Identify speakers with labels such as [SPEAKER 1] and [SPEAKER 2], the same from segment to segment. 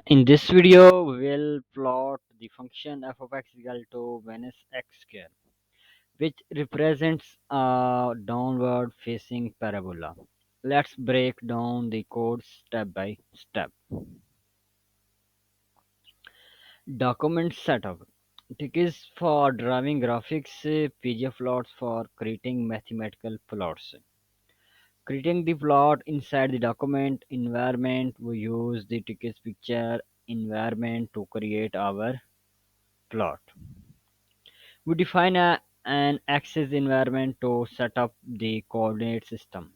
[SPEAKER 1] In this video, we will plot the function f of x equal to minus x square, which represents a downward facing parabola. Let's break down the code step by step. Document setup. TikZ for drawing graphics, PGFPLOTS for creating mathematical plots. Creating the plot inside the document environment, we use the TikZ picture environment to create our plot. We define an axis environment to set up the coordinate system.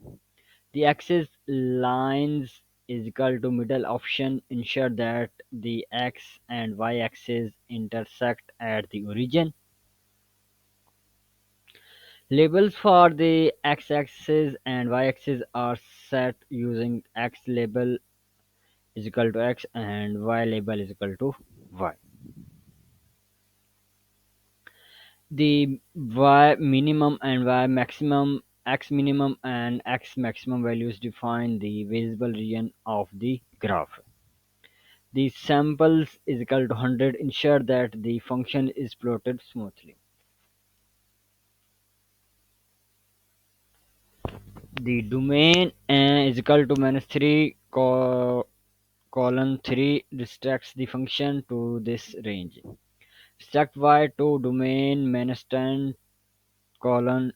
[SPEAKER 1] The axis lines is equal to middle option ensure that the x and y axis intersect at the origin. Labels for the x-axis and y-axis are set using x label is equal to x and y label is equal to y. The y minimum and y maximum, x minimum and x maximum values define the visible region of the graph. The samples is equal to 100 ensure that the function is plotted smoothly. The domain is equal to minus 3 colon 3 restricts the function to this range. Struct y to domain minus 10 colon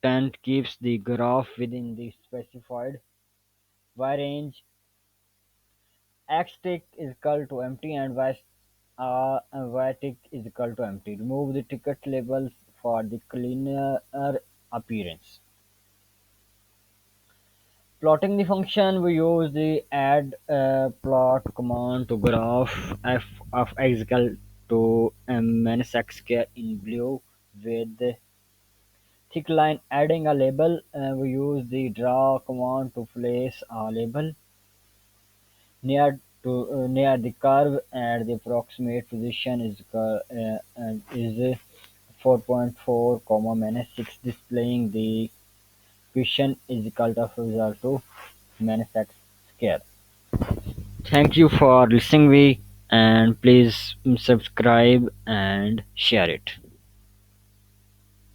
[SPEAKER 1] 10 keeps the graph within the specified y range. X tick is equal to empty and y tick is equal to empty. Remove the ticket labels for the cleaner appearance. Plotting the function, we use the add plot command to graph f of x equal to minus x square in blue with thick line adding a label. We use the draw command to place a label near the curve and the approximate position is 4.4 comma minus 6 displaying the question is equal to result to minus x square. Thank you for listening me and please subscribe and share it.